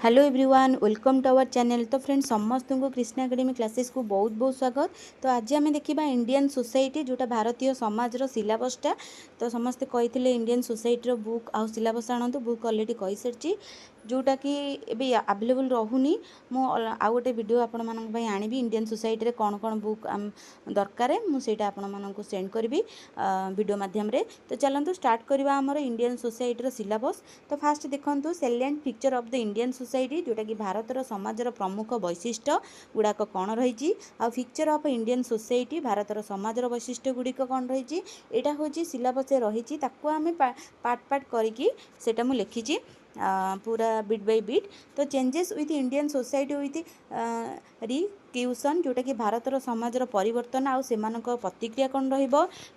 Hello everyone welcome to our channel. तो friends समस्त को कृष्णा एकेडमी क्लासेस को बहुत बहुत स्वागत। तो आज आम देखा इंडियन सोसाइटी जोटा भारतीय समाज सिलेबसटा। तो समस्ते कही इंडियन सोसाइटी बुक आउ सिलेबस आणतु बुक अलरेडी कही सारी जोटा कि एबे अवेलेबल रहूनी मु आउ गोटे वीडियो आपण मानक आनिबी इंडियन सोसाइटी रे कौन कौन बुक दरकार मुझे आपण मानक सेंड करी वीडियो माध्यम रे। तो चलतु स्टार्ट करवा आमर इंडियन सोसाइटी सिलेबस। तो फास्ट देखंतु salient picture of the Indian society जोटा कि भारतर समाजर प्रमुख वैशिष्ट्य गुड़ाक कौन रही आ पिक्चर ऑफ इंडियन सोसाइटी भारतर समाजर वैशिष्ट्य गुड़िक कौन रही यहाँ हूँ सिलेबस रही आम पार्ट पार्ट करके मुझे लिखी पूरा बिट बाय बिट। तो changes with Indian society with रिक्यूशन जोटा कि भारतर समाजर परिवर्तन आउ सेमानक प्रतिक्रिया कौन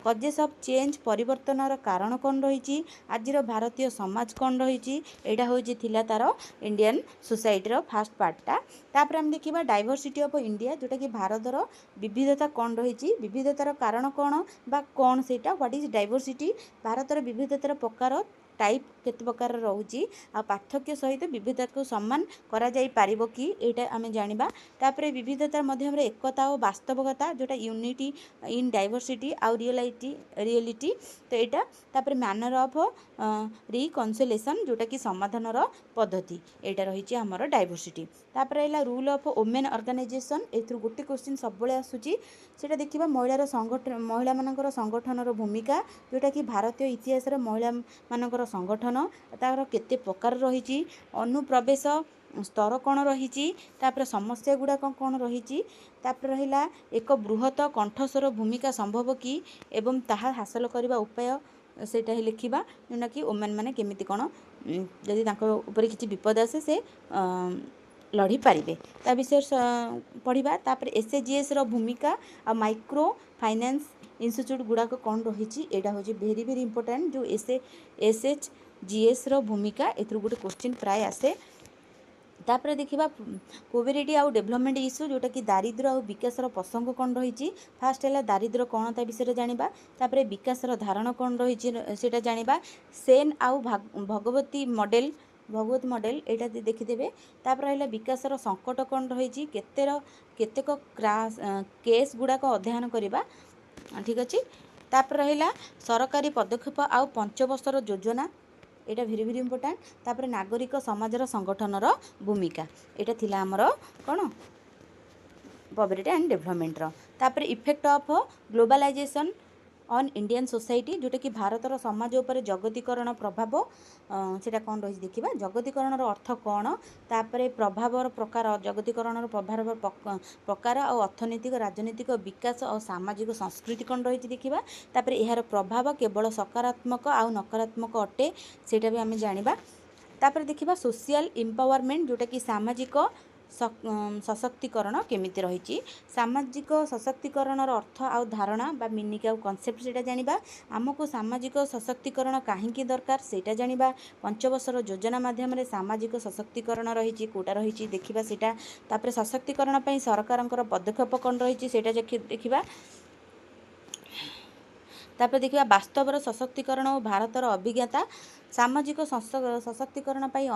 कजेस ऑफ चेंज परिवर्तन कारण कौन रही आज भारतीय समाज कौन रही यहाँ हूँ तार इंडियन सोसाइटी फास्ट पार्टा। तापर हम देखा डाइवर्सिटी ऑफ इंडिया जोटा कि भारतर विविधता कौन रही विविधतार कारण कौन बा कौन से व्हाट इज डाइवर्सिटी भारतर विविधतार प्रकार टाइप केते प्रकार रोची आ पार्थक्य सहित विविधता को सम्मान करा जाई पारिबो कि एटा आमे जानिबा। तापरे विविधतार मध्यम रे एकता और वास्तविकता जोटा यूनिटी इन डाइवर्सिटी आ रियलिटी। तो एटा तापरे मैनर ऑफ रिकन्सिलेशन जोटा कि समाधानर पद्धति एटा रही हमर डाइवर्सिटी। तापर है रूल ऑफ वुमेन ऑर्गेनाइजेशन एथुर गोटे क्वेश्चन सब बळे आसुची सेटा देखिबा महिलार संगठन महिला मानकर संगठनर भूमिका जोटा कि भारतीय इतिहास रे महिला मानकर संगठन तार केते प्रकार रही अनुप्रवेश स्तर कौन रही तापर समस्या गुड़ाक कौन रही तापर रहिला एक बृहत कंठस्वर भूमिका संभव कि एवं ताहा हासिल करने उपाय सेटा ही लिखा जोटा कि वुमेन माने केमिति कौन जदि तांको ऊपर किसी विपद आसे से लड़ी पारिबे ता विषय पढ़ा। तापर एसएजीएस रो भूमिका आ माइक्रो फाइनेंस इंस्टीट्यूट गुड़ाक कौन रही एटा हूँ वेरी वेरी इंपोर्टेंट जो एसएचजीएस रो भूमिका एथुर गोटे क्वेश्चन प्राय आसे। तापर देखिबा पोवर्टी आउ डेवलपमेंट इश्यू जोटा कि दारिद्र्य और विकास प्रसंग कौन रही फास्ट है दारिद्र्य कौन ता विषय जानिबा। तापर विकास धारण कौन रही सेटा जानिबा। सेन आउ भगवती मॉडल यहाँ देखीदे। तापर है विकास संकट कौन रही केतेक केस गुड़ाक अध्ययन करवा ठीक अच्छे। तापर रहिला सरकारी पदक्षेप आउ 5 वर्षर योजना एटा भेरी भेरी इंपोर्टेंट। तापर नागरिक समाजर संगठनर भूमिका एटा थिला हमर कोन पॉवर्टी एंड डेवलपमेंट रो। तापर effect of globalization on Indian society जोटा कि भारतर समाज उपर जगतीकरण प्रभाव सेटा कौन रही देखिबा। जगतीकरण अर्थ कौन तापर प्रभावर प्रकार जगतीकरण प्रभाव प्रकार और अर्थनैतिक राजनीतिक विकास और सामाजिक संस्कृति कौन रही देखिबा। तापर यार प्रभाव केवल सकारात्मक आउ नकारात्मक अटे सेटा भी आम जानिबा। तापर देखिबा सोशल एम्पावरमेंट जोटा कि सामाजिक सशक्तिकरण केमिति रही सामाजिक सशक्तिकरण अर्थ आउ धारणा बा मीनिंग आउ कॉन्सेप्ट सेटा जानिबा। आमको सामाजिक सशक्तिकरण कहीं दरकार सेटा जानिबा। 5 वर्षर योजना माध्यम रे सामाजिक सशक्तिकरण रही कोटा रही देखिबा सेटा। तापर सशक्तिकरण पई सरकारंकर पदक्षेप कौन रही सेटा देखिबा। तापर देखिबा वास्तवर सशक्तिकरण और भारतर अभिज्ञता सामाजिक सशक्तिकरण पई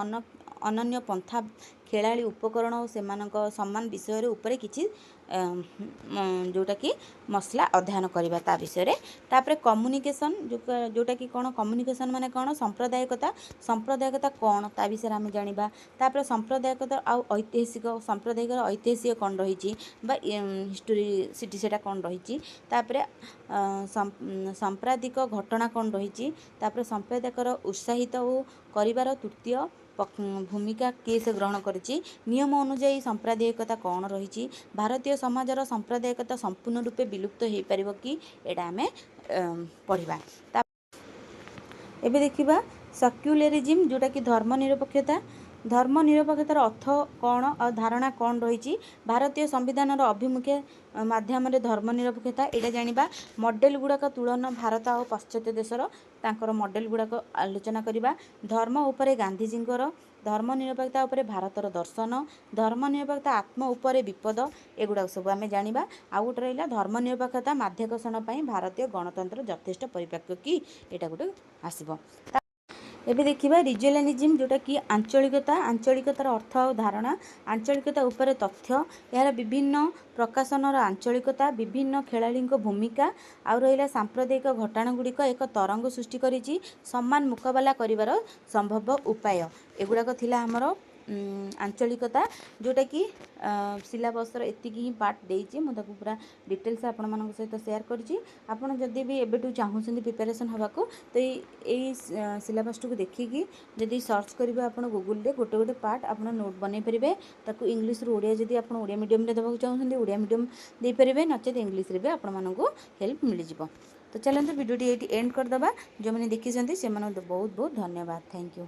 अनन्य पंथा खेलाड़ी उपकरण और सेमानक सम्मान विषय उपरे किछि जोटा कि मसला अध्ययन करबा ता विषय रे। तापर कम्युनिकेशन जोटा कि कौन कम्युनिकेशन माने कौन सांप्रदायिकता कौन ता विषय आम जानिबा। तापर सांप्रदायिकता आउ ऐतिहासिक सांप्रदायिक ऐतिहासिक कौन रही बा हिस्टोरिसिटी सेटा कौन रही। तापर सांप्रदायिक घटना कौन रही। तापर सांप्रदायिकर उत्साहित हो करिवार तृतीय भूमिका किए से ग्रहण करिछि। नियम अनुଯାयी सांप्रदायिकता कौन रही भारतीय समाजर सांप्रदायिकता संपूर्ण रूपे विलुप्त हो पारिबो कि एटा आमे पढ़िबा। एबे देखिबा सेक्युलरिज्म जोटा कि धर्मनिरपेक्षतार अर्थ कौन और धारणा कौन रही भारतीय संविधान अभिमुखे माध्यम धर्मनिरपेक्षता एटा जानिबा। मॉडल गुड़ाक तुलन भारत और पाश्चात्य देशर तांकर मॉडल गुड़ाक आलोचना करिबा। धर्म उपरे गांधीजींकर धर्मनिरपेक्षता उपरे भारतर दर्शन धर्मनिरपेक्षता आत्म उपरे विपद एगुड़ा सब आम जानिबा। आउ गोटे रहिला धर्मनिरपेक्षता माध्याकर्षण भारतीय गणतंत्र यथेष्ट परिपक्व कि एटा गोटे आसीबो। ଏବେ ଦେଖିବା ରିଜିଓନାଲିଜିମ୍ जोटा कि आंचलिकता आंचलिकतार अर्थ और धारणा आंचलिकता उपर तथ्य यार विभिन्न प्रकाशनर आंचलिकता विभिन्न खेलाड़ी भूमिका आउ रहा सांप्रदायिक घटना गुड़िक एक तरंग सृष्टि करिछि समान मुकाबला करिवार संभव उपाय एगुड़ाक थिला हमर आंचलिकता जोटा कि सिलेबस एतिकी ही पार्ट देइछि मुझे पूरा डिटेल्स आपण मानक सहित शेयर करछि आपण जदि भी एबेटू चाहूछन्ती प्रिपरेशन हवाको तो यही सिलेबस को देखिकी जदि सर्च करेंगे आप गूगल रे गोटे गोटे पार्ट आप नोट बन पारे ताकू इंग्लीश रू ओडिया जदि आप ओडिया मीडियम रे देबाक चाहूछन्ती ओडिया मीडियम दे पारे नचेत इंग्लीश रे भी आपण मानक हेल्प मिल जिवो। तो चलते वीडियो टी एंड करदबा जो मैंने देखी से बहुत बहुत धन्यवाद थैंक यू।